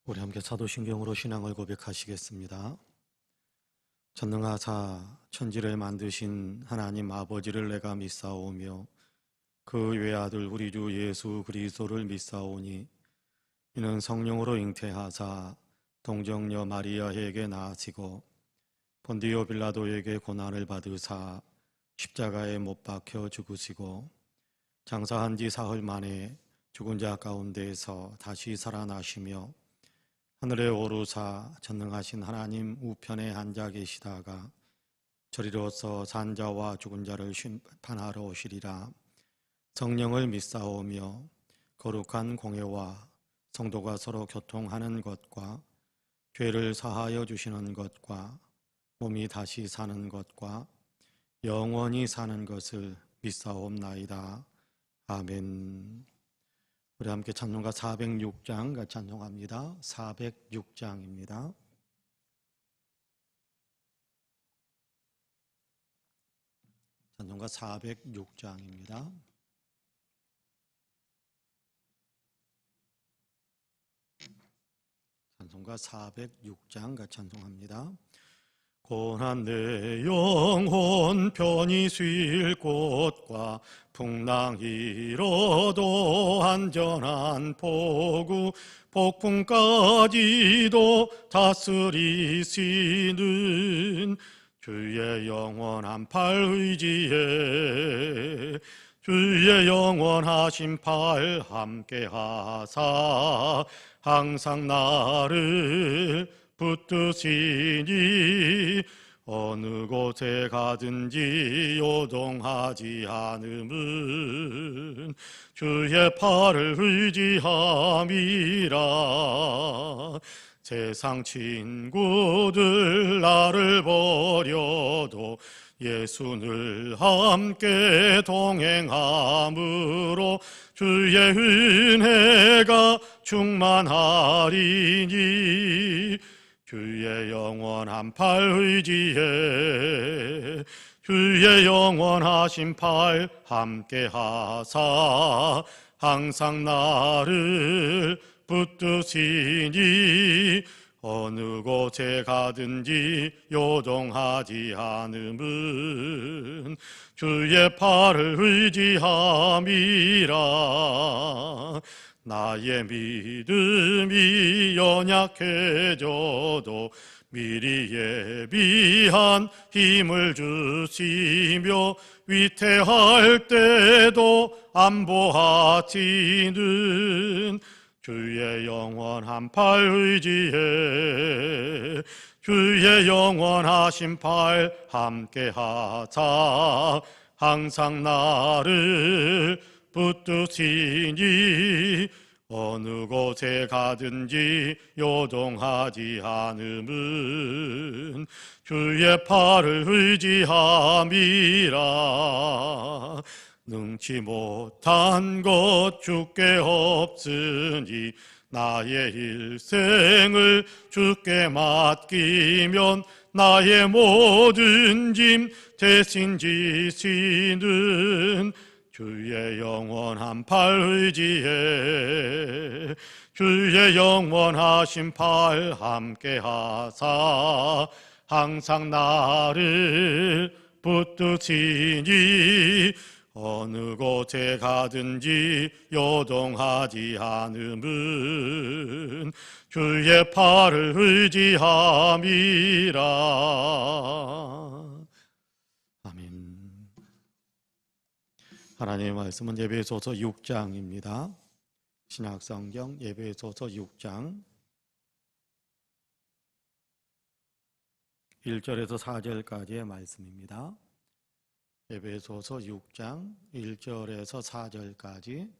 우리 함께 사도신경으로 신앙을 고백하시겠습니다. 전능하사 천지를 만드신 하나님 아버지를 내가 믿사오며 그 외아들 우리 주 예수 그리스도를 믿사오니 이는 성령으로 잉태하사 동정녀 마리아에게 낳으시고 본디오 빌라도에게 고난을 받으사 십자가에 못 박혀 죽으시고 장사한 지 사흘 만에 죽은 자 가운데에서 다시 살아나시며 하늘에 오르사 전능하신 하나님 우편에 앉아 계시다가 저리로서 산자와 죽은 자를 심판하러 오시리라. 성령을 믿사오며 거룩한 공회와 성도가 서로 교통하는 것과 죄를 사하여 주시는 것과 몸이 다시 사는 것과 영원히 사는 것을 믿사옵나이다. 아멘. 우리 함께 찬송가 406장 같이 찬송합니다. 406장입니다. 찬송가 406장입니다. 찬송가 406장 같이 찬송합니다. 고난 내 영혼 편히 쉴 곳과 풍랑 잃어도 안전한 포구 폭풍까지도 다스리시는 주의 영원한 팔 의지에 주의 영원하신 팔 함께하사 항상 나를 붙드시니 어느 곳에 가든지 요동하지 않음은 주의 팔을 의지함이라. 세상 친구들 나를 버려도 예수를 함께 동행함으로 주의 은혜가 충만하리니 주의 영원한 팔 의지에 주의 영원하신 팔 함께하사 항상 나를 붙드시니 어느 곳에 가든지 요동하지 않음은 주의 팔을 의지함이라. 나의 믿음이 연약해져도 미리 예비한 힘을 주시며 위태할 때도 안보하시는 주의 영원한 팔 의지에 주의 영원하신 팔 함께하사 항상 나를 붙드시니 어느 곳에 가든지 요동하지 않음은 주의 팔을 의지함이라. 능치 못한 것 주께 없으니 나의 일생을 주께 맡기면 나의 모든 짐 대신 지시는 주의 영원한 팔 의지에 주의 영원하신 팔 함께하사 항상 나를 붙드시니 어느 곳에 가든지 요동하지 않음은 주의 팔을 의지함이라. 아멘. 하나님의 말씀은 에베소서 6장입니다. 신약성경 에베소서 6장 1절에서 4절까지의 말씀입니다. 에베소서 6장 1절에서 4절까지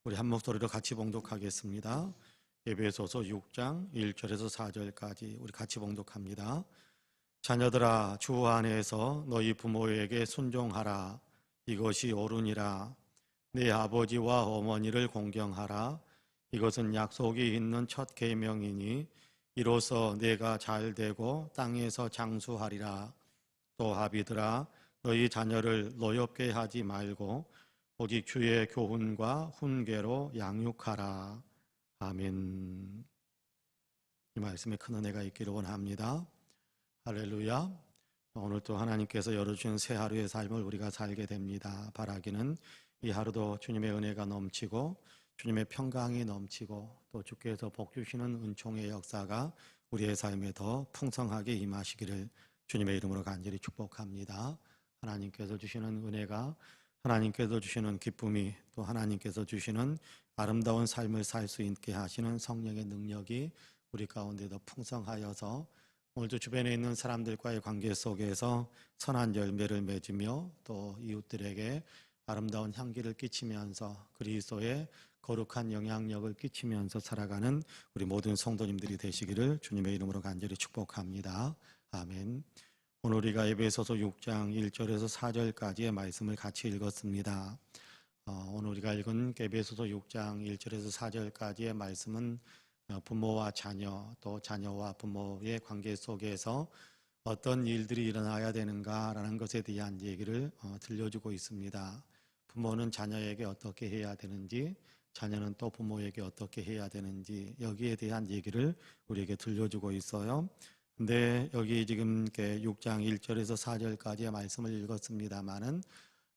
우리 한 목소리로 같이 봉독하겠습니다. 에베소서 6장 1절에서 4절까지 우리 같이 봉독합니다. 자녀들아 주 안에서 너희 부모에게 순종하라. 이것이 옳으니라. 네 아버지와 어머니를 공경하라. 이것은 약속이 있는 첫 계명이니 이로써 내가 잘되고 땅에서 장수하리라. 또 아비들아 너희 자녀를 노엽게 하지 말고 오직 주의 교훈과 훈계로 양육하라. 아멘. 이 말씀에 큰 은혜가 있기를 원합니다. 할렐루야. 오늘 또 하나님께서 열어주신 새 하루의 삶을 우리가 살게 됩니다. 바라기는 이 하루도 주님의 은혜가 넘치고 주님의 평강이 넘치고 또 주께서 복 주시는 은총의 역사가 우리의 삶에 더 풍성하게 임하시기를 주님의 이름으로 간절히 축복합니다. 하나님께서 주시는 은혜가, 하나님께서 주시는 기쁨이, 또 하나님께서 주시는 아름다운 삶을 살 수 있게 하시는 성령의 능력이 우리 가운데 더 풍성하여서 오늘도 주변에 있는 사람들과의 관계 속에서 선한 열매를 맺으며 또 이웃들에게 아름다운 향기를 끼치면서 그리스도의 거룩한 영향력을 끼치면서 살아가는 우리 모든 성도님들이 되시기를 주님의 이름으로 간절히 축복합니다. 아멘. 오늘 우리가 에베소서 6장 1절에서 4절까지의 말씀을 같이 읽었습니다. 오늘 우리가 읽은 에베소서 6장 1절에서 4절까지의 말씀은 부모와 자녀, 또 자녀와 부모의 관계 속에서 어떤 일들이 일어나야 되는가라는 것에 대한 얘기를 들려주고 있습니다. 부모는 자녀에게 어떻게 해야 되는지, 자녀는 또 부모에게 어떻게 해야 되는지, 여기에 대한 얘기를 우리에게 들려주고 있어요. 근데 여기 지금 6장 1절에서 4절까지의 말씀을 읽었습니다만은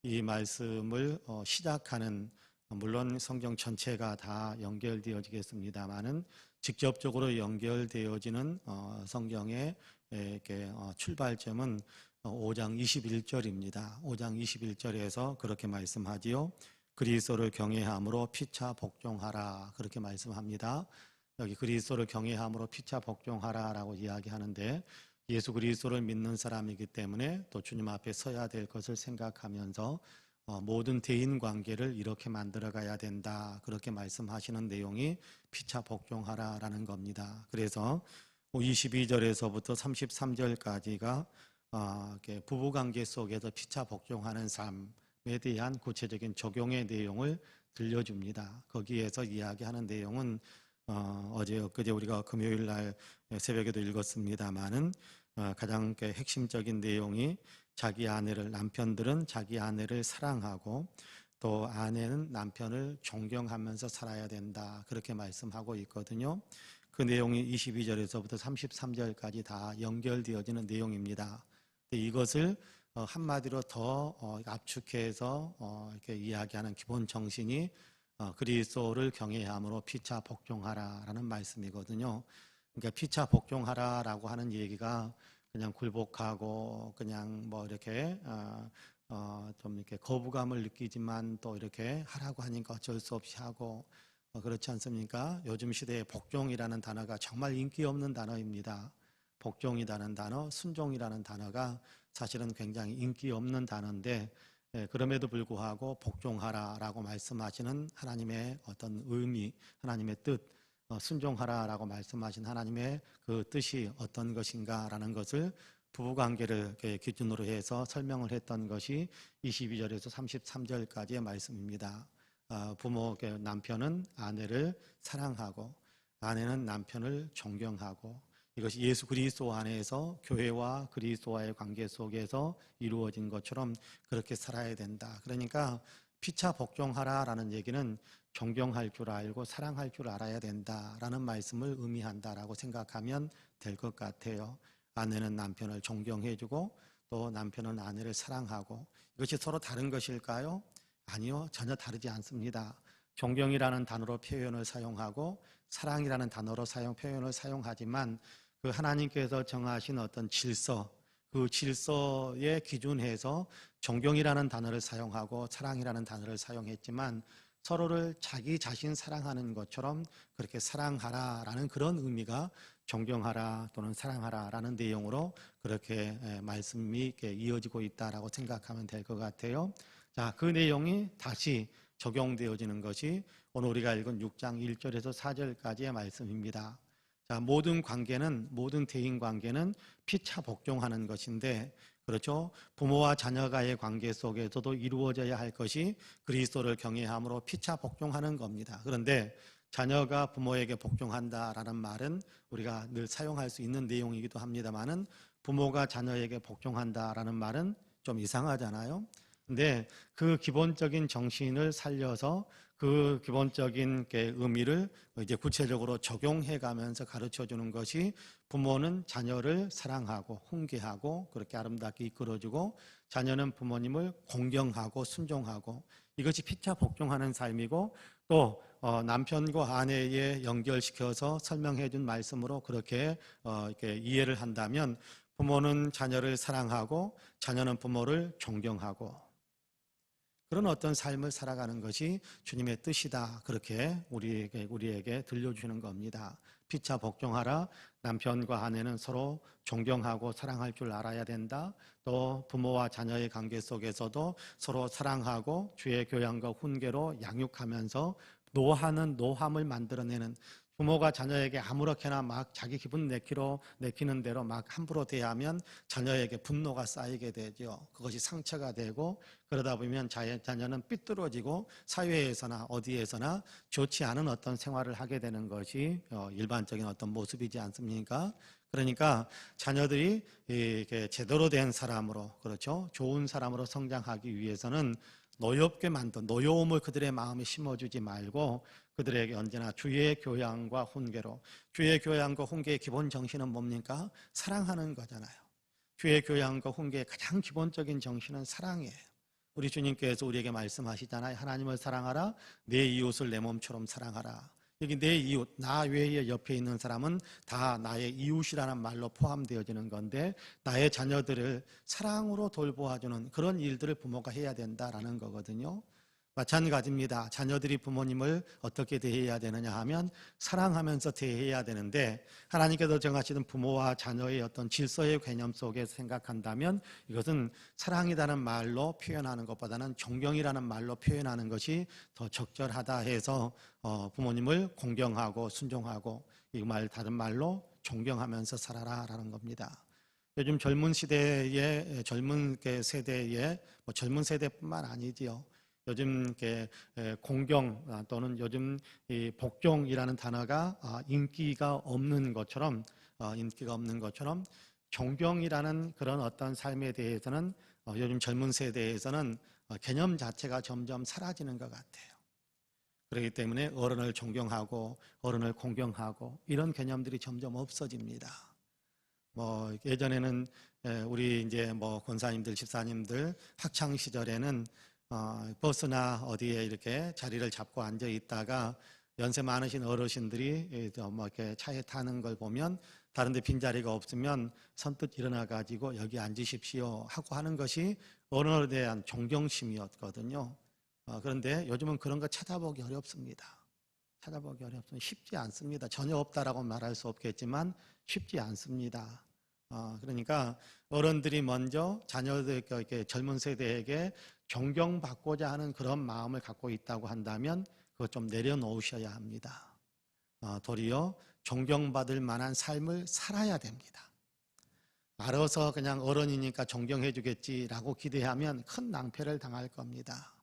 이 말씀을 시작하는, 물론 성경 전체가 다 연결되어지겠습니다만은 직접적으로 연결되어지는 성경의 출발점은 5장 21절입니다. 5장 21절에서 그렇게 말씀하지요. 그리스도를 경외함으로 피차 복종하라, 그렇게 말씀합니다. 여기 그리스도를 경외함으로 피차 복종하라라고 이야기하는데, 예수 그리스도를 믿는 사람이기 때문에 또 주님 앞에 서야 될 것을 생각하면서 모든 대인 관계를 이렇게 만들어 가야 된다, 그렇게 말씀하시는 내용이 피차 복종하라라는 겁니다. 그래서 22절에서부터 33절까지가 부부관계 속에서 피차 복종하는 삶에 대한 구체적인 적용의 내용을 들려줍니다. 거기에서 이야기하는 내용은 어제 엊그제 우리가 금요일 날 새벽에도 읽었습니다마는 가장 핵심적인 내용이 자기 아내를, 남편들은 자기 아내를 사랑하고 또 아내는 남편을 존경하면서 살아야 된다, 그렇게 말씀하고 있거든요. 그 내용이 22절에서부터 33절까지 다 연결되어지는 내용입니다. 이것을 한마디로 더 압축해서 이렇게 이야기하는 기본 정신이 그리스도를 경외함으로 피차 복종하라라는 말씀이거든요. 그러니까 피차 복종하라라고 하는 얘기가 그냥 굴복하고 그냥 뭐 이렇게 좀 이렇게 거부감을 느끼지만 또 이렇게 하라고 하니까 어쩔 수 없이 하고 그렇지 않습니까? 요즘 시대에 복종이라는 단어가 정말 인기 없는 단어입니다. 복종이라는 단어, 순종이라는 단어가 사실은 굉장히 인기 없는 단어인데, 그럼에도 불구하고 복종하라라고 말씀하시는 하나님의 어떤 의미, 하나님의 뜻, 순종하라라고 말씀하신 하나님의 그 뜻이 어떤 것인가라는 것을 부부관계를 기준으로 해서 설명을 했던 것이 22절에서 33절까지의 말씀입니다. 부모, 남편은 아내를 사랑하고 아내는 남편을 존경하고, 이것이 예수 그리스도 안에서 교회와 그리스도와의 관계 속에서 이루어진 것처럼 그렇게 살아야 된다. 그러니까 피차 복종하라라는 얘기는 존경할 줄 알고 사랑할 줄 알아야 된다라는 말씀을 의미한다라고 생각하면 될 것 같아요. 아내는 남편을 존경해주고 또 남편은 아내를 사랑하고, 이것이 서로 다른 것일까요? 아니요, 전혀 다르지 않습니다. 존경이라는 단어로 표현을 사용하고 사랑이라는 단어로 표현을 사용하지만 그 하나님께서 정하신 어떤 질서, 그 질서에 기준해서 존경이라는 단어를 사용하고 사랑이라는 단어를 사용했지만 서로를 자기 자신 사랑하는 것처럼 그렇게 사랑하라라는 그런 의미가 존경하라 또는 사랑하라라는 내용으로 그렇게 말씀이 이어지고 있다라고 생각하면 될 것 같아요. 자, 그 내용이 다시 적용되어지는 것이 오늘 우리가 읽은 6장 1절에서 4절까지의 말씀입니다. 자, 모든 관계는, 모든 대인 관계는 피차 복종하는 것인데, 그렇죠? 부모와 자녀가의 관계 속에서도 이루어져야 할 것이 그리스도를 경외함으로 피차 복종하는 겁니다. 그런데 자녀가 부모에게 복종한다라는 말은 우리가 늘 사용할 수 있는 내용이기도 합니다만은 부모가 자녀에게 복종한다라는 말은 좀 이상하잖아요. 근데 그 기본적인 정신을 살려서 그 기본적인 의미를 이제 구체적으로 적용해 가면서 가르쳐 주는 것이 부모는 자녀를 사랑하고 훈계하고 그렇게 아름답게 이끌어주고 자녀는 부모님을 공경하고 순종하고 이것이 피차 복종하는 삶이고 또 남편과 아내에 연결시켜서 설명해 준 말씀으로 그렇게 이렇게 이해를 한다면 부모는 자녀를 사랑하고 자녀는 부모를 존경하고 그런 어떤 삶을 살아가는 것이 주님의 뜻이다. 그렇게 우리에게 들려주시는 겁니다. 피차 복종하라. 남편과 아내는 서로 존경하고 사랑할 줄 알아야 된다. 또 부모와 자녀의 관계 속에서도 서로 사랑하고 주의 교양과 훈계로 양육하면서 노하는 노함을 만들어내는 부모가 자녀에게 아무렇게나 막 자기 기분 내키는 대로 막 함부로 대하면 자녀에게 분노가 쌓이게 되죠. 그것이 상처가 되고 그러다 보면 자녀는 삐뚤어지고 사회에서나 어디에서나 좋지 않은 어떤 생활을 하게 되는 것이 일반적인 어떤 모습이지 않습니까? 그러니까 자녀들이 이렇게 제대로 된 사람으로 그렇죠. 좋은 사람으로 성장하기 위해서는 노여움을 그들의 마음에 심어주지 말고 그들에게 언제나 주의 교양과 훈계로 주의 교양과 훈계의 기본 정신은 뭡니까? 사랑하는 거잖아요. 주의 교양과 훈계의 가장 기본적인 정신은 사랑이에요. 우리 주님께서 우리에게 말씀하시잖아요. 하나님을 사랑하라. 내 이웃을 내 몸처럼 사랑하라. 여기 내 이웃, 나 외에 옆에 있는 사람은 다 나의 이웃이라는 말로 포함되어지는 건데 나의 자녀들을 사랑으로 돌보아주는 그런 일들을 부모가 해야 된다라는 거거든요. 마찬가지입니다. 자녀들이 부모님을 어떻게 대해야 되느냐 하면 사랑하면서 대해야 되는데 하나님께서 정하시는 부모와 자녀의 어떤 질서의 개념 속에서 생각한다면 이것은 사랑이라는 말로 표현하는 것보다는 존경이라는 말로 표현하는 것이 더 적절하다 해서 부모님을 공경하고 순종하고 이 말 다른 말로 존경하면서 살아라라는 겁니다. 요즘 젊은 세대의 젊은 세대뿐만 아니지요. 요즘 공경 또는 요즘 이 복종이라는 단어가 인기가 없는 것처럼 존경이라는 그런 어떤 삶에 대해서는 요즘 젊은 세대에서는 개념 자체가 점점 사라지는 것 같아요. 그렇기 때문에 어른을 존경하고 어른을 공경하고 이런 개념들이 점점 없어집니다. 예전에는 우리 이제 권사님들, 집사님들 학창 시절에는 버스나 어디에 이렇게 자리를 잡고 앉아 있다가 연세 많으신 어르신들이 이렇게 차에 타는 걸 보면 다른데 빈자리가 없으면 선뜻 일어나 가지고 여기 앉으십시오 하고 하는 것이 어른에 대한 존경심이었거든요. 그런데 요즘은 그런 거 찾아보기 어렵습니다. 쉽지 않습니다. 전혀 없다라고 말할 수 없겠지만 쉽지 않습니다. 그러니까 어른들이 먼저 자녀들, 젊은 세대에게 존경받고자 하는 그런 마음을 갖고 있다고 한다면 그것 좀 내려놓으셔야 합니다. 도리어 존경받을 만한 삶을 살아야 됩니다. 알아서 그냥 어른이니까 존경해 주겠지라고 기대하면 큰 낭패를 당할 겁니다.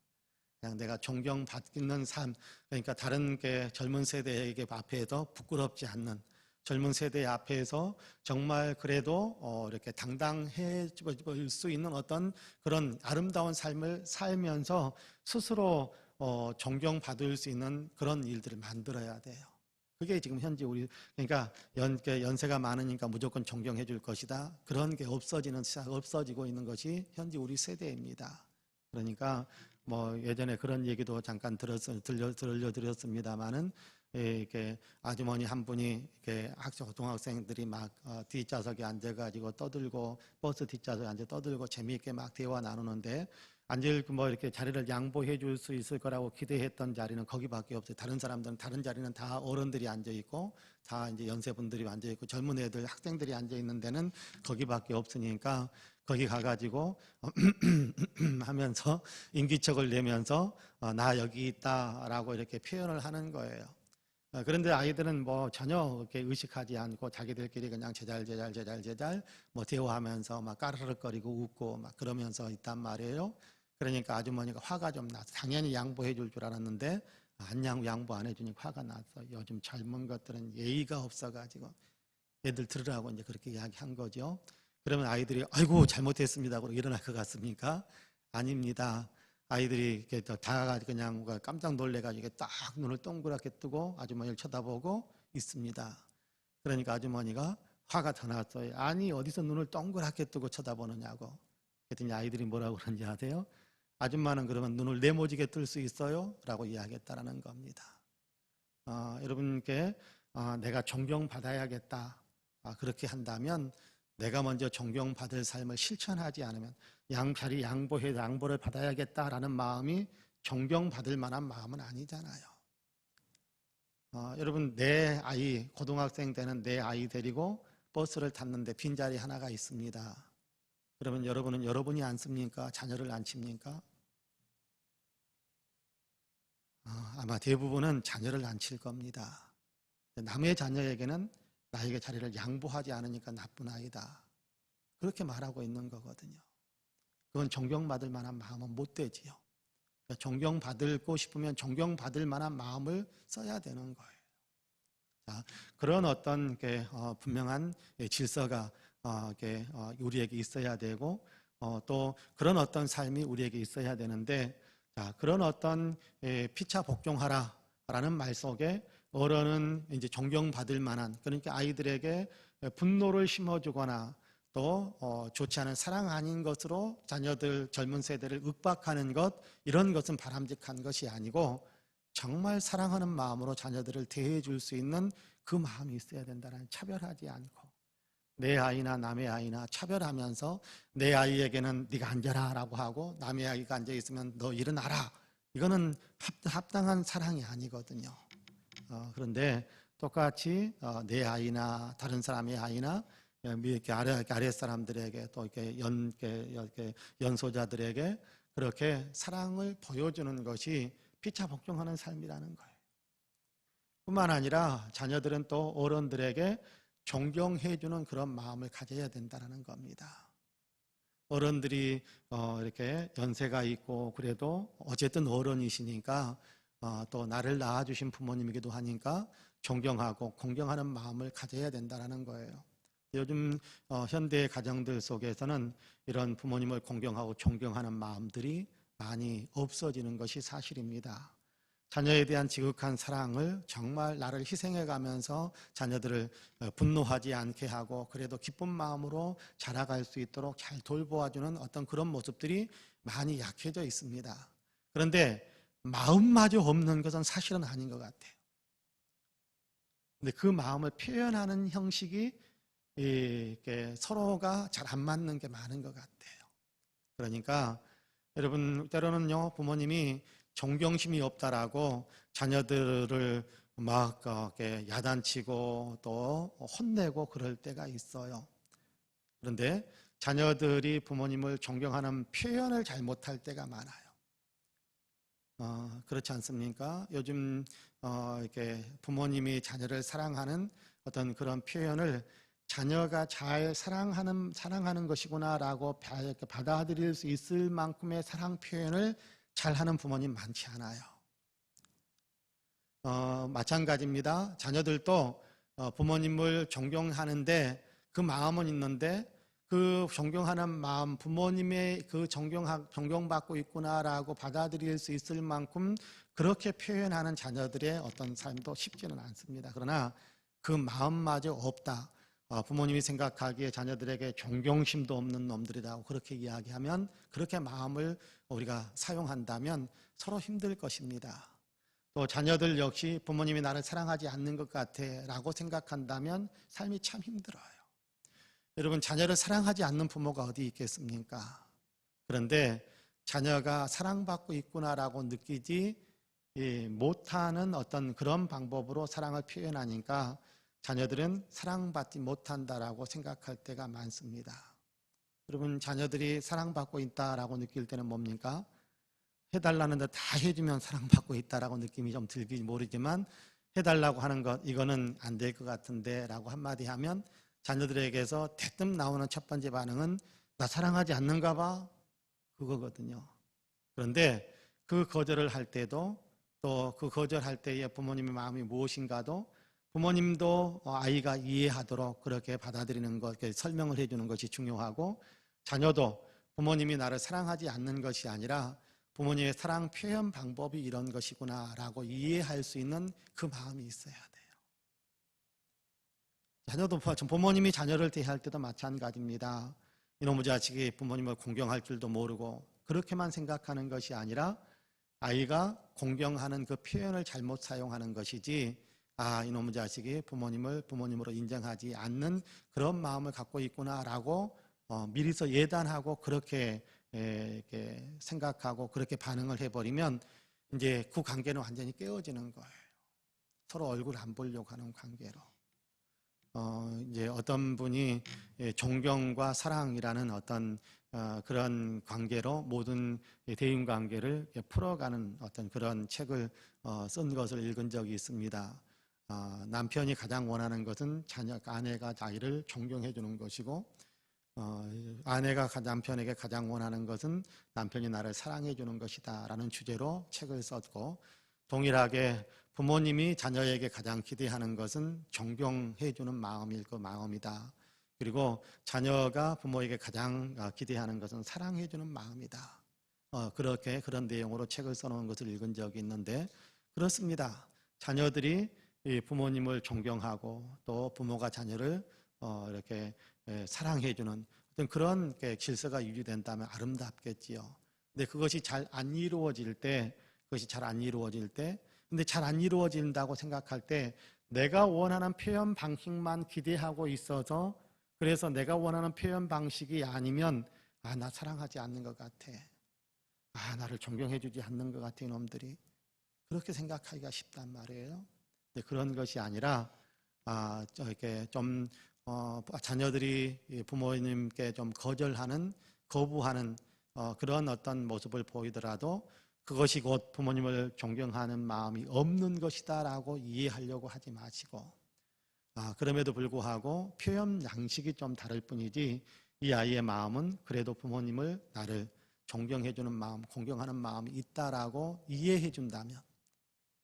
그냥 내가 존경받는 삶, 그러니까 다른 젊은 세대에게 앞에서 부끄럽지 않는 젊은 세대 앞에서 정말 그래도 이렇게 당당해질 수 있는 어떤 그런 아름다운 삶을 살면서 스스로 존경받을 수 있는 그런 일들을 만들어야 돼요. 그게 지금 현재 그러니까 연세가 많으니까 무조건 존경해 줄 것이다. 그런 게 없어지고 있는 것이 현재 우리 세대입니다. 그러니까 예전에 그런 얘기도 잠깐 들려드렸습니다만은 이렇게 아주머니 한 분이 이렇게 고등학생들이 막 뒷좌석에 앉아가지고 떠들고 버스 뒷좌석에 앉아 떠들고 재미있게 막 대화 나누는데 앉을 이렇게 자리를 양보해 줄 수 있을 거라고 기대했던 자리는 거기밖에 없어요. 다른 자리는 다 어른들이 앉아 있고 다 이제 연세분들이 앉아 있고 젊은 애들 학생들이 앉아 있는 데는 거기밖에 없으니까 거기 가가지고 하면서 인기척을 내면서 나 여기 있다라고 이렇게 표현을 하는 거예요. 그런데 아이들은 전혀 이렇게 의식하지 않고 자기들끼리 그냥 제잘 대화하면서 막 까르르거리고 웃고 막 그러면서 있단 말이에요. 그러니까 아주머니가 화가 좀 나서 당연히 양보해 줄 알았는데 양보 안 해주니까 화가 났어. 요즘 젊은 것들은 예의가 없어가지고 애들 들으라고 이제 그렇게 이야기한 거죠. 그러면 아이들이 아이고 잘못했습니다. 그러고 일어날 것 같습니까? 아닙니다. 아이들이 이렇게 다가가지고 그냥 깜짝 놀래가지고 딱 눈을 동그랗게 뜨고 아주머니를 쳐다보고 있습니다. 그러니까 아주머니가 화가 더 났어요. 아니 어디서 눈을 동그랗게 뜨고 쳐다보느냐고. 그랬더니 아이들이 뭐라고 그러는지 아세요? 아줌마는 그러면 눈을 네모지게 뜰 수 있어요? 라고 이야기했다라는 겁니다. 여러분께 내가 존경받아야겠다. 그렇게 한다면 내가 먼저 존경받을 삶을 실천하지 않으면 양자리 양보를 받아야겠다라는 마음이 존경받을 만한 마음은 아니잖아요. 여러분 내 아이 고등학생 되는 내 아이 데리고 버스를 탔는데 빈자리 하나가 있습니다. 그러면 여러분은 여러분이 앉습니까? 자녀를 앉힙니까? 아마 대부분은 자녀를 앉힐 겁니다. 남의 자녀에게는 나에게 자리를 양보하지 않으니까 나쁜 아이다. 그렇게 말하고 있는 거거든요. 그건 존경받을 만한 마음은 못 되지요. 존경받고 싶으면 존경받을 만한 마음을 써야 되는 거예요. 자, 그런 어떤 분명한 질서가 우리에게 있어야 되고 또 그런 어떤 삶이 우리에게 있어야 되는데, 자, 그런 어떤 피차 복종하라라는 말 속에 어른은 이제 존경받을 만한, 그러니까 아이들에게 분노를 심어주거나 또 좋지 않은 사랑 아닌 것으로 자녀들 젊은 세대를 윽박하는 것, 이런 것은 바람직한 것이 아니고 정말 사랑하는 마음으로 자녀들을 대해줄 수 있는 그 마음이 있어야 된다는, 차별하지 않고 내 아이나 남의 아이나 차별하면서 내 아이에게는 네가 앉아라 라고 하고 남의 아이가 앉아있으면 너 일어나라, 이거는 합당한 사랑이 아니거든요. 그런데 똑같이 내 아이나 다른 사람의 아이나 이렇게 아래 사람들에게 또 이렇게 연소자들에게 그렇게 사랑을 보여주는 것이 피차 복종하는 삶이라는 거예요. 뿐만 아니라 자녀들은 또 어른들에게 존경해주는 그런 마음을 가져야 된다는 겁니다. 어른들이 이렇게 연세가 있고 그래도 어쨌든 어른이시니까 또 나를 낳아주신 부모님이기도 하니까 존경하고 공경하는 마음을 가져야 된다는 거예요. 요즘 현대 가정들 속에서는 이런 부모님을 공경하고 존경하는 마음들이 많이 없어지는 것이 사실입니다. 자녀에 대한 지극한 사랑을 정말 나를 희생해가면서 자녀들을 분노하지 않게 하고 그래도 기쁜 마음으로 자라갈 수 있도록 잘 돌보아주는 어떤 그런 모습들이 많이 약해져 있습니다. 그런데 마음마저 없는 것은 사실은 아닌 것 같아요. 근데 그 마음을 표현하는 형식이 서로가 잘 안 맞는 게 많은 것 같아요. 그러니까 여러분 때로는요, 부모님이 존경심이 없다라고 자녀들을 막 야단치고 또 혼내고 그럴 때가 있어요. 그런데 자녀들이 부모님을 존경하는 표현을 잘 못할 때가 많아요. 그렇지 않습니까? 요즘 이렇게 부모님이 자녀를 사랑하는 어떤 그런 표현을 자녀가 잘 사랑하는 것이구나라고 받아들일 수 있을 만큼의 사랑 표현을 잘하는 부모님 많지 않아요. 마찬가지입니다. 자녀들도 부모님을 존경하는데 그 마음은 있는데 그 존경하는 마음, 부모님의 그 존경받고 있구나라고 받아들일 수 있을 만큼 그렇게 표현하는 자녀들의 어떤 삶도 쉽지는 않습니다. 그러나 그 마음마저 없다. 부모님이 생각하기에 자녀들에게 존경심도 없는 놈들이라고 그렇게 이야기하면, 그렇게 마음을 우리가 사용한다면 서로 힘들 것입니다. 또 자녀들 역시 부모님이 나를 사랑하지 않는 것 같아 라고 생각한다면 삶이 참 힘들어요. 여러분, 자녀를 사랑하지 않는 부모가 어디 있겠습니까? 그런데 자녀가 사랑받고 있구나라고 느끼지 못하는 어떤 그런 방법으로 사랑을 표현하니까 자녀들은 사랑받지 못한다라고 생각할 때가 많습니다. 여러분, 자녀들이 사랑받고 있다라고 느낄 때는 뭡니까? 해달라는 데 다 해주면 사랑받고 있다라고 느낌이 좀 들기 모르지만, 해달라고 하는 것, 이거는 안 될 것 같은데 라고 한마디 하면 자녀들에게서 대뜸 나오는 첫 번째 반응은 나 사랑하지 않는가 봐, 그거거든요. 그런데 그 거절을 할 때도, 또 그 거절할 때의 부모님의 마음이 무엇인가도 부모님도 아이가 이해하도록 그렇게 받아들이는 것, 설명을 해주는 것이 중요하고, 자녀도 부모님이 나를 사랑하지 않는 것이 아니라 부모님의 사랑 표현 방법이 이런 것이구나라고 이해할 수 있는 그 마음이 있어야 돼요. 자녀도 부모님이 자녀를 대할 때도 마찬가지입니다. 이놈의 자식이 부모님을 공경할 줄도 모르고 그렇게만 생각하는 것이 아니라 아이가 공경하는 그 표현을 잘못 사용하는 것이지, 이놈의 자식이 부모님을 부모님으로 인정하지 않는 그런 마음을 갖고 있구나라고 미리서 예단하고 그렇게 이렇게 생각하고 그렇게 반응을 해버리면 이제 그 관계는 완전히 깨어지는 거예요. 서로 얼굴 안 보려고 하는 관계로. 이제 어떤 분이 존경과 사랑이라는 어떤 그런 관계로 모든 대인 관계를 풀어가는 어떤 그런 책을 쓴 것을 읽은 적이 있습니다. 남편이 가장 원하는 것은 아내가 자기를 존경해 주는 것이고, 아내가 남편에게 가장 원하는 것은 남편이 나를 사랑해 주는 것이다 라는 주제로 책을 썼고, 동일하게 부모님이 자녀에게 가장 기대하는 것은 존경해 주는 마음일 그 마음이다. 그리고 자녀가 부모에게 가장 기대하는 것은 사랑해 주는 마음이다. 그렇게 그런 내용으로 책을 써놓은 것을 읽은 적이 있는데, 그렇습니다. 자녀들이 부모님을 존경하고 또 부모가 자녀를 이렇게 사랑해 주는 어떤 그런 질서가 유지된다면 아름답겠지요. 근데 그것이 잘 안 이루어질 때, 근데 잘 안 이루어진다고 생각할 때 내가 원하는 표현 방식만 기대하고 있어서, 그래서 내가 원하는 표현 방식이 아니면 나 사랑하지 않는 것 같아, 나를 존경해 주지 않는 것 같아 이놈들이, 그렇게 생각하기가 쉽단 말이에요. 근데 그런 것이 아니라 이렇게 좀 자녀들이 부모님께 좀 거부하는 그런 어떤 모습을 보이더라도 그것이 곧 부모님을 존경하는 마음이 없는 것이다라고 이해하려고 하지 마시고, 그럼에도 불구하고 표현 양식이 좀 다를 뿐이지 이 아이의 마음은 그래도 부모님을 나를 존경해주는 마음, 공경하는 마음이 있다라고 이해해 준다면,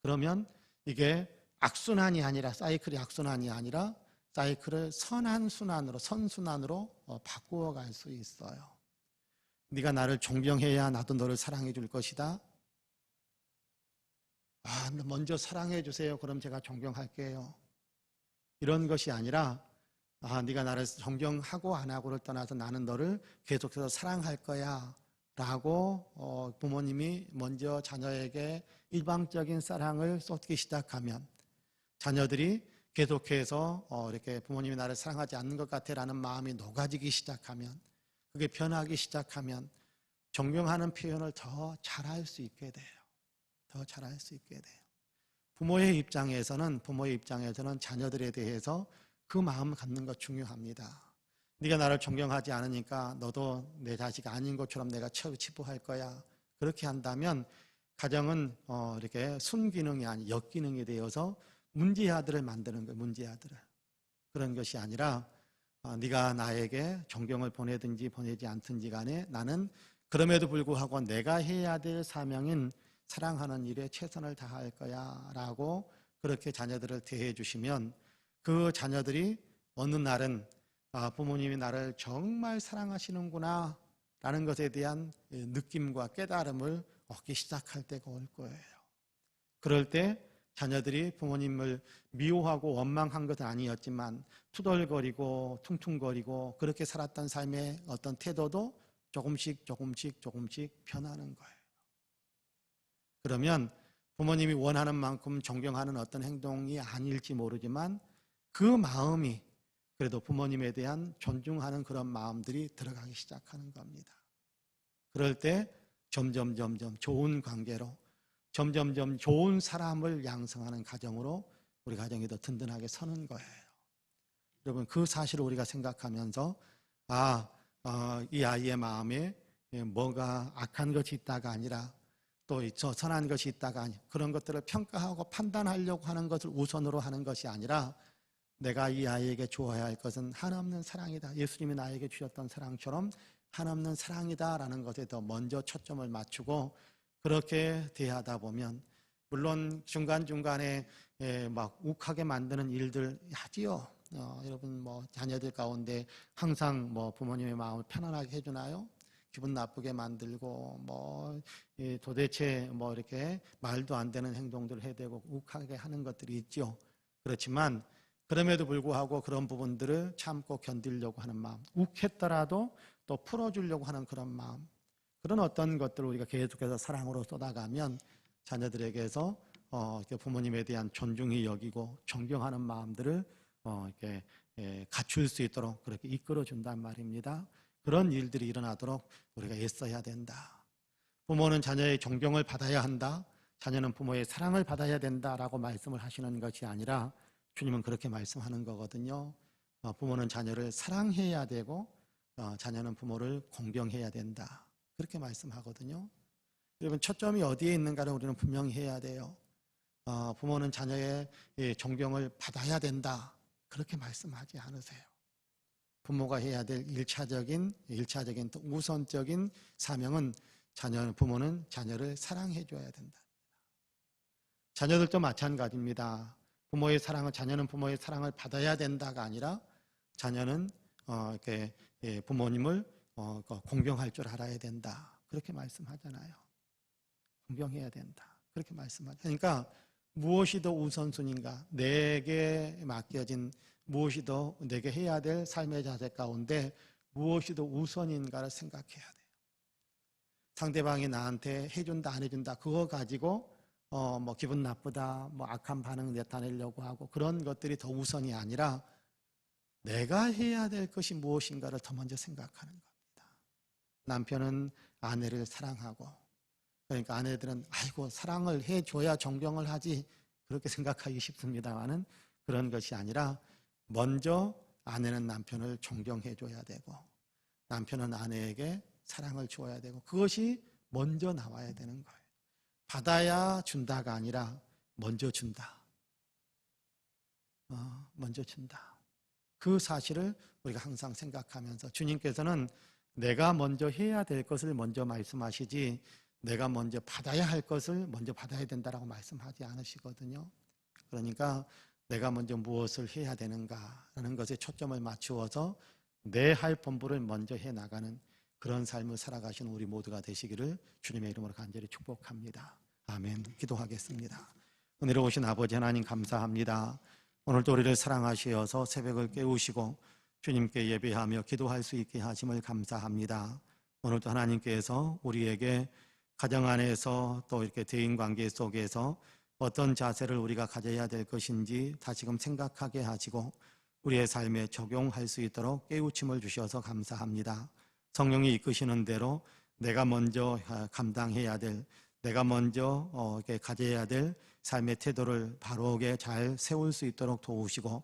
그러면 이게 악순환이 아니라, 사이클이 악순환이 아니라 사이클을 선한 순환으로, 선순환으로 바꾸어 갈 수 있어요. 네가 나를 존경해야 나도 너를 사랑해 줄 것이다. 먼저 사랑해 주세요. 그럼 제가 존경할게요. 이런 것이 아니라 네가 나를 존경하고 안 하고를 떠나서 나는 너를 계속해서 사랑할 거야 라고 부모님이 먼저 자녀에게 일방적인 사랑을 쏟기 시작하면, 자녀들이 계속해서 이렇게 부모님이 나를 사랑하지 않는 것 같아 라는 마음이 녹아지기 시작하면, 그게 변하기 시작하면 존경하는 표현을 더 잘할 수 있게 돼요. 더 잘할 수 있게 돼요. 부모의 입장에서는 자녀들에 대해서 그 마음을 갖는 것 중요합니다. 네가 나를 존경하지 않으니까 너도 내 자식 아닌 것처럼 내가 치부할 거야. 그렇게 한다면 가정은 이렇게 순기능이 아닌 역기능이 되어서 문제아들을 만드는 거예요. 문제아들을. 그런 것이 아니라 네가 나에게 존경을 보내든지 보내지 않든지 간에 나는 그럼에도 불구하고 내가 해야 될 사명인 사랑하는 일에 최선을 다할 거야 라고 그렇게 자녀들을 대해 주시면, 그 자녀들이 어느 날은 부모님이 나를 정말 사랑하시는구나 라는 것에 대한 느낌과 깨달음을 얻기 시작할 때가 올 거예요. 그럴 때 자녀들이 부모님을 미워하고 원망한 것은 아니었지만 투덜거리고 퉁퉁거리고 그렇게 살았던 삶의 어떤 태도도 조금씩 변하는 거예요. 그러면 부모님이 원하는 만큼 존경하는 어떤 행동이 아닐지 모르지만 그 마음이 그래도 부모님에 대한 존중하는 그런 마음들이 들어가기 시작하는 겁니다. 그럴 때 점점 좋은 관계로, 점점 좋은 사람을 양성하는 가정으로 우리 가정이 더 든든하게 서는 거예요. 여러분, 그 사실을 우리가 생각하면서 이 아이의 마음에 뭐가 악한 것이 있다가 아니라 또 저 선한 것이 있다가 아니라 그런 것들을 평가하고 판단하려고 하는 것을 우선으로 하는 것이 아니라 내가 이 아이에게 주어야 할 것은 한없는 사랑이다. 예수님이 나에게 주셨던 사랑처럼 한없는 사랑이다 라는 것에 더 먼저 초점을 맞추고 그렇게 대하다 보면, 물론 중간중간에 막 욱하게 만드는 일들 하지요. 여러분 자녀들 가운데 항상 부모님의 마음을 편안하게 해주나요? 기분 나쁘게 만들고 도대체 이렇게 말도 안 되는 행동들을 해대고 욱하게 하는 것들이 있죠. 그렇지만 그럼에도 불구하고 그런 부분들을 참고 견디려고 하는 마음, 욱했더라도 또 풀어주려고 하는 그런 마음, 그런 어떤 것들을 우리가 계속해서 사랑으로 쏟아가면 자녀들에게서 부모님에 대한 존중이 여기고 존경하는 마음들을 이렇게 갖출 수 있도록 그렇게 이끌어 준단 말입니다. 그런 일들이 일어나도록 우리가 애써야 된다. 부모는 자녀의 존경을 받아야 한다. 자녀는 부모의 사랑을 받아야 된다라고 말씀을 하시는 것이 아니라 주님은 그렇게 말씀하는 거거든요. 부모는 자녀를 사랑해야 되고 자녀는 부모를 공경해야 된다. 그렇게 말씀하거든요. 여러분, 초점이 어디에 있는가를 우리는 분명히 해야 돼요. 부모는 자녀의 존경을 받아야 된다. 그렇게 말씀하지 않으세요. 부모가 해야 될 일차적인 또 우선적인 사명은 부모는 자녀를 사랑해 줘야 된다. 자녀들도 마찬가지입니다. 자녀는 부모의 사랑을 받아야 된다가 아니라 자녀는 부모님을 공경할 줄 알아야 된다. 그렇게 말씀하잖아요. 공경해야 된다. 그렇게 말씀하죠. 그러니까 무엇이 더 우선순위인가? 내게 맡겨진 무엇이 더 내게 해야 될 삶의 자세 가운데 무엇이 더 우선인가를 생각해야 돼요. 상대방이 나한테 해준다 안 해준다 그거 가지고 기분 나쁘다 악한 반응 나타내려고 하고 그런 것들이 더 우선이 아니라 내가 해야 될 것이 무엇인가를 더 먼저 생각하는 겁니다. 남편은 아내를 사랑하고 그러니까 아내들은 사랑을 해줘야 존경을 하지 그렇게 생각하기 쉽습니다만은 그런 것이 아니라 먼저 아내는 남편을 존경해줘야 되고 남편은 아내에게 사랑을 주어야 되고 그것이 먼저 나와야 되는 거예요. 받아야 준다가 아니라 먼저 준다. 먼저 준다. 그 사실을 우리가 항상 생각하면서 주님께서는 내가 먼저 해야 될 것을 먼저 말씀하시지 내가 먼저 받아야 할 것을 먼저 받아야 된다라고 말씀하지 않으시거든요. 그러니까 내가 먼저 무엇을 해야 되는가라는 것에 초점을 맞추어서 내 할 본분을 먼저 해나가는 그런 삶을 살아가시는 우리 모두가 되시기를 주님의 이름으로 간절히 축복합니다. 아멘. 기도하겠습니다. 은혜로 오신 아버지 하나님 감사합니다. 오늘도 우리를 사랑하시어서 새벽을 깨우시고 주님께 예배하며 기도할 수 있게 하심을 감사합니다. 오늘도 하나님께서 우리에게 가정 안에서 또 이렇게 대인관계 속에서 어떤 자세를 우리가 가져야 될 것인지 다시금 생각하게 하시고 우리의 삶에 적용할 수 있도록 깨우침을 주셔서 감사합니다. 성령이 이끄시는 대로 내가 먼저 감당해야 될, 내가 먼저 이렇게 가져야 될 삶의 태도를 바로게 잘 세울 수 있도록 도우시고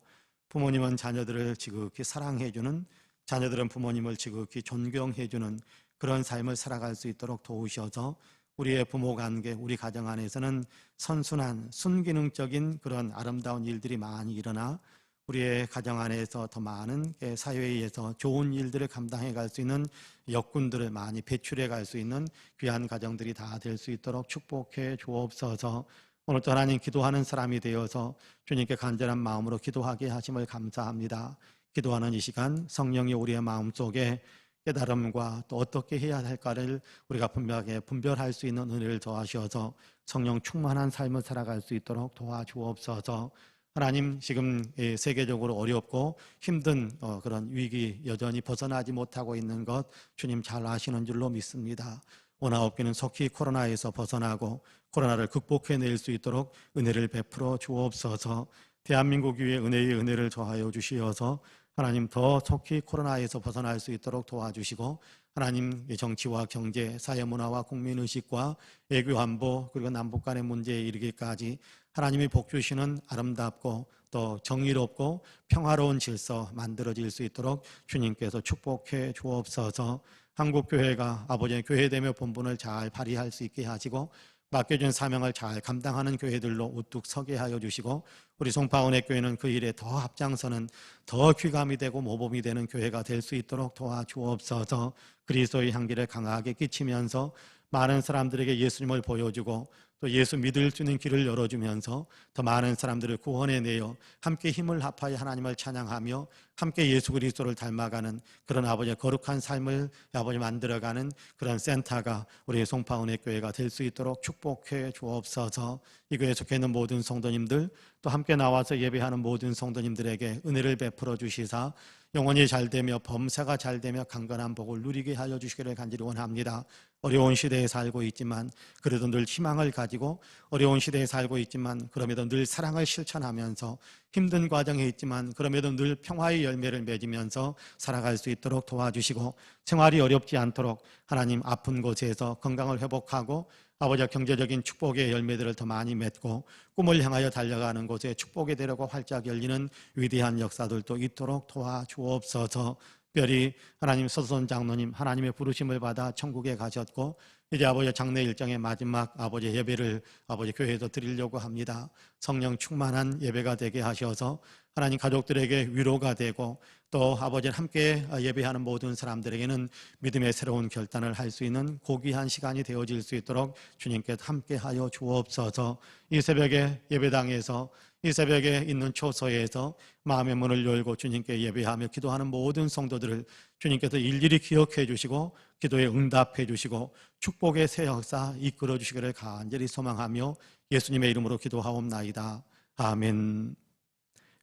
부모님은 자녀들을 지극히 사랑해주는, 자녀들은 부모님을 지극히 존경해주는 그런 삶을 살아갈 수 있도록 도우셔서 우리의 부모 관계, 우리 가정 안에서는 선순환, 순기능적인 그런 아름다운 일들이 많이 일어나 우리의 가정 안에서 더 많은 사회에서 좋은 일들을 감당해 갈 수 있는 역군들을 많이 배출해 갈 수 있는 귀한 가정들이 다 될 수 있도록 축복해 주옵소서. 오늘도 하나님 기도하는 사람이 되어서 주님께 간절한 마음으로 기도하게 하심을 감사합니다. 기도하는 이 시간 성령이 우리의 마음속에 깨달음과 또 어떻게 해야 할까를 우리가 분명하게 분별할 수 있는 은혜를 더하셔서 성령 충만한 삶을 살아갈 수 있도록 도와주옵소서. 하나님, 지금 세계적으로 어렵고 힘든 그런 위기 여전히 벗어나지 못하고 있는 것 주님 잘 아시는 줄로 믿습니다. 오나옵기는 속히 코로나에서 벗어나고 코로나를 극복해낼 수 있도록 은혜를 베풀어 주옵소서. 대한민국 위에 은혜의 은혜를 더하여 주시어서 하나님 더 속히 코로나에서 벗어날 수 있도록 도와주시고 하나님 정치와 경제, 사회문화와 국민의식과 애교안보 그리고 남북 간의 문제에 이르기까지 하나님이 복 주시는 아름답고 또 정의롭고 평화로운 질서 만들어질 수 있도록 주님께서 축복해 주옵소서. 한국교회가 아버지의 교회되며 본분을 잘 발휘할 수 있게 하시고 맡겨준 사명을 잘 감당하는 교회들로 우뚝 서게 하여 주시고 우리 송파은혜 교회는 그 일에 더 앞장서는 더 귀감이 되고 모범이 되는 교회가 될 수 있도록 도와주옵소서. 그리스도의 향기를 강하게 끼치면서 많은 사람들에게 예수님을 보여주고 또 예수 믿을 수 있는 길을 열어주면서 더 많은 사람들을 구원해내어 함께 힘을 합하여 하나님을 찬양하며 함께 예수 그리스도를 닮아가는 그런 아버지의 거룩한 삶을 아버지 만들어가는 그런 센터가 우리 송파은혜교회가 될 수 있도록 축복해 주옵소서. 이 교회에 속해 있는 모든 성도님들 또 함께 나와서 예배하는 모든 성도님들에게 은혜를 베풀어 주시사 영혼이 잘되며 범사가 잘되며 강건한 복을 누리게 하여 주시기를 간절히 원합니다. 어려운 시대에 살고 있지만 그래도 늘 희망을 가지고 어려운 시대에 살고 있지만 그럼에도 늘 사랑을 실천하면서 힘든 과정에 있지만 그럼에도 늘 평화의 열매를 맺으면서 살아갈 수 있도록 도와주시고 생활이 어렵지 않도록 하나님 아픈 곳에서 건강을 회복하고 아버지와 경제적인 축복의 열매들을 더 많이 맺고 꿈을 향하여 달려가는 곳에 축복의 대로가 활짝 열리는 위대한 역사들도 있도록 도와주옵소서. 특별히 하나님 서선 장로님 하나님의 부르심을 받아 천국에 가셨고 이제 아버지 장례 일정의 마지막 아버지 예배를 아버지 교회에서 드리려고 합니다. 성령 충만한 예배가 되게 하셔서 하나님 가족들에게 위로가 되고 또 아버지를 함께 예배하는 모든 사람들에게는 믿음의 새로운 결단을 할 수 있는 고귀한 시간이 되어질 수 있도록 주님께서 함께하여 주옵소서. 이 새벽에 예배당에서 이 새벽에 있는 초소에서 마음의 문을 열고 주님께 예배하며 기도하는 모든 성도들을 주님께서 일일이 기억해 주시고 기도에 응답해 주시고 축복의 새 역사 이끌어 주시기를 간절히 소망하며 예수님의 이름으로 기도하옵나이다. 아멘.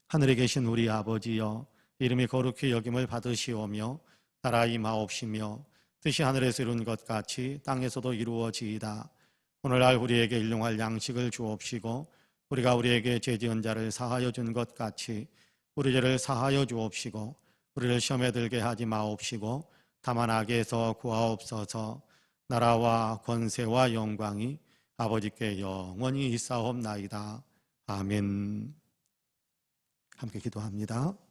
하늘에 계신 우리 아버지여, 이름이 거룩히 여김을 받으시오며 나라 임하옵시며 뜻이 하늘에서 이룬 것 같이 땅에서도 이루어지이다. 오늘날 우리에게 일용할 양식을 주옵시고 우리가 우리에게 죄 지은 자를 사하여 준 것 같이 우리 죄를 사하여 주옵시고 우리를 시험에 들게 하지 마옵시고 다만 악에서 구하옵소서. 나라와 권세와 영광이 아버지께 영원히 있사옵나이다. 아멘. 함께 기도합니다.